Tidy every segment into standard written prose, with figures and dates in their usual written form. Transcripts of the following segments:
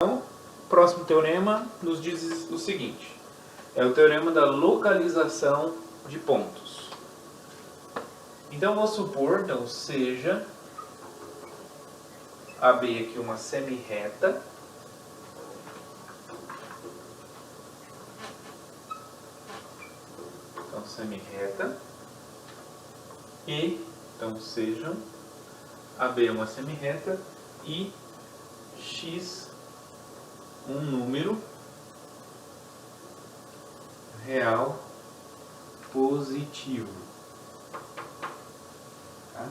Então, o próximo teorema nos diz o seguinte. É o teorema da localização de pontos. Então, vou supor, então, seja AB aqui uma semi-reta. Então, semi-reta. E, então, sejam AB é uma semi-reta e X um número real positivo. Tá?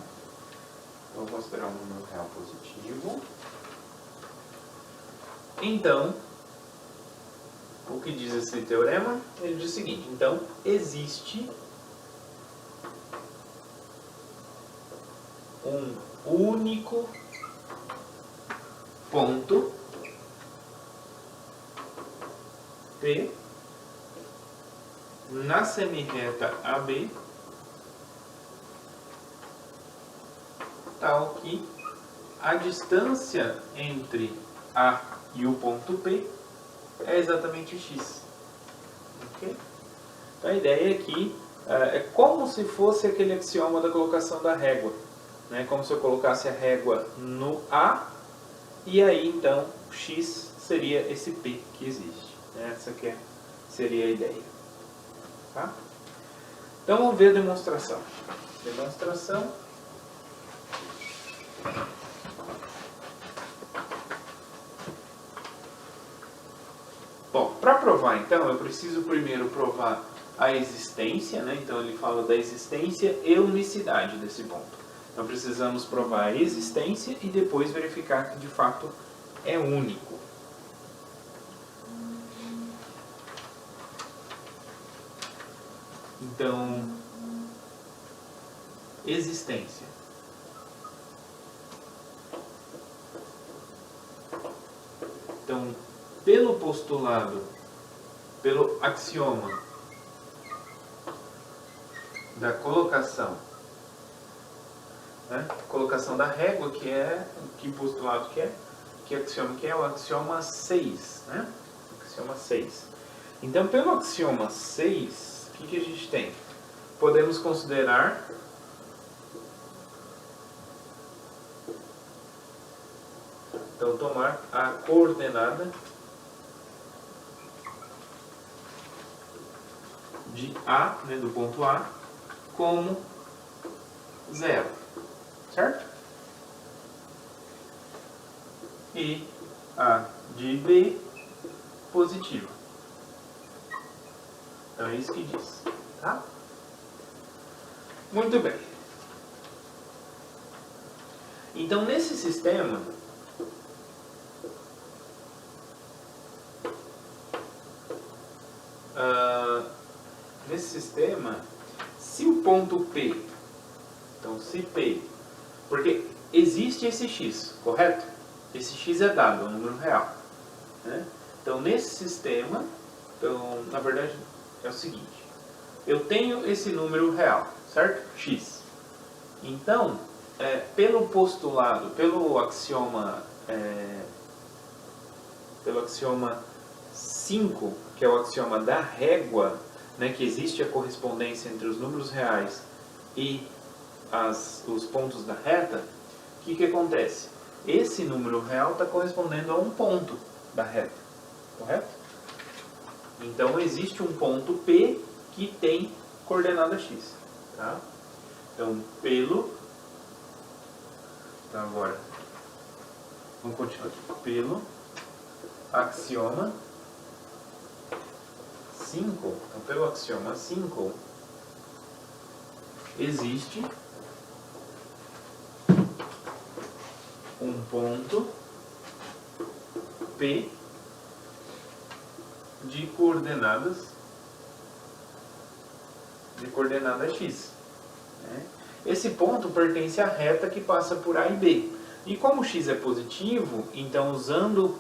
Então, vou considerar um número real positivo. Então, o que diz esse teorema? Ele diz o seguinte: então, existe um único ponto P na semirreta AB tal que a distância entre A e o ponto P é exatamente x. Okay? Então a ideia aqui é como se fosse aquele axioma da colocação da régua. Né? Como se eu colocasse a régua no A e aí então x seria esse P que existe. Essa que seria a ideia. Tá? Então vamos ver a demonstração. Demonstração. Bom, para provar então, eu preciso primeiro provar a existência, né? Então ele fala da existência e unicidade desse ponto. Então precisamos provar a existência e depois verificar que de fato é único. Então, existência. Então, pelo postulado, pelo axioma da colocação, né? Colocação da régua, que postulado que é? Que axioma que é? O axioma 6, né? Axioma 6. Então, pelo axioma 6, o que a gente tem? Podemos considerar então tomar a coordenada de A, né, do ponto A, como 0, certo? E a de B positiva. Então é isso que diz, tá? Muito bem. Então nesse sistema se o ponto P, então se P, porque existe esse X, correto? Esse X é dado, é um número real, né? Então nesse sistema, então, na verdade é o seguinte, eu tenho esse número real, certo? X. Então, pelo postulado, pelo axioma 5, que é o axioma da régua, né, que existe a correspondência entre os números reais e os pontos da reta, o que acontece? Esse número real está correspondendo a um ponto da reta, correto? Então existe um ponto P que tem coordenada x. Tá? Então, então agora, vamos continuar aqui. Pelo axioma 5, então pelo axioma 5, existe um ponto P de coordenada x. Né? Esse ponto pertence à reta que passa por A e B. E como x é positivo, então usando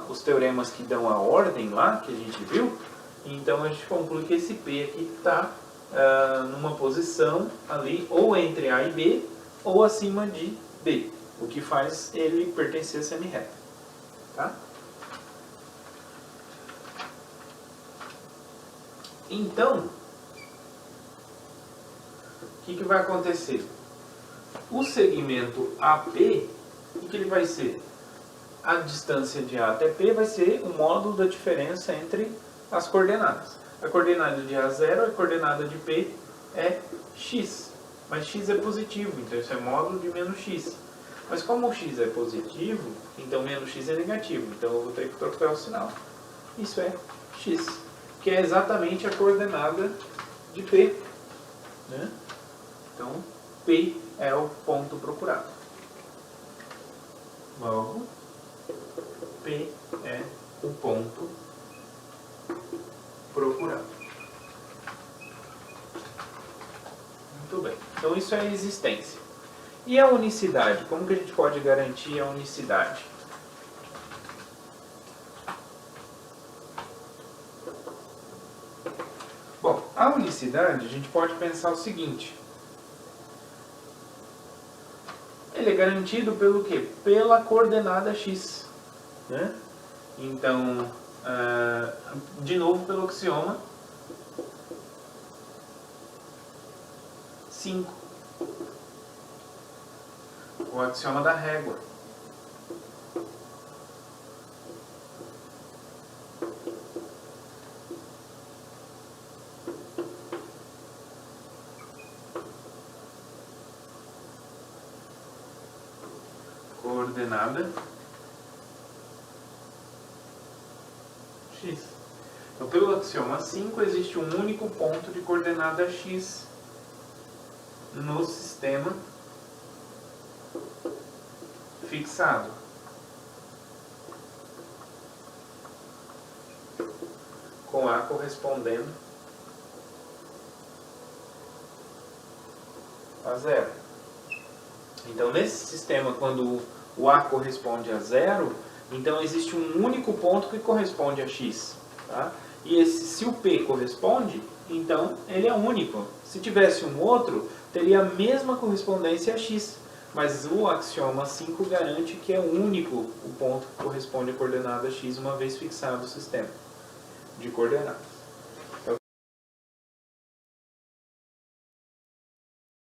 os teoremas que dão a ordem lá, que a gente viu, então a gente conclui que esse P aqui está numa posição ali, ou entre A e B, ou acima de B, o que faz ele pertencer à semi-reta. Tá? Então, o que vai acontecer? O segmento AP, o que ele vai ser? A distância de A até P vai ser o módulo da diferença entre as coordenadas. A coordenada de A é 0, a coordenada de P é x. Mas x é positivo, então isso é módulo de menos x. Mas como o x é positivo, então menos x é negativo. Então eu vou ter que trocar o sinal. Isso é x, que é exatamente a coordenada de P. Né? Então, P é o ponto procurado. Logo, P é o ponto procurado. Muito bem. Então, isso é a existência. E a unicidade? Como que a gente pode garantir a unicidade? Bom, a unicidade, a gente pode pensar o seguinte. Ele é garantido pelo quê? Pela coordenada x. Né? Então, de novo pelo axioma 5. O axioma da régua. Coordenada x. Então, pelo axioma 5, existe um único ponto de coordenada x no sistema fixado. Com A correspondendo a 0. Então, nesse sistema, quando o A corresponde a 0, então existe um único ponto que corresponde a x. Tá? E se o P corresponde, então ele é único. Se tivesse um outro, teria a mesma correspondência a x. Mas o axioma 5 garante que é único o ponto que corresponde à coordenada x, uma vez fixado o sistema de coordenadas.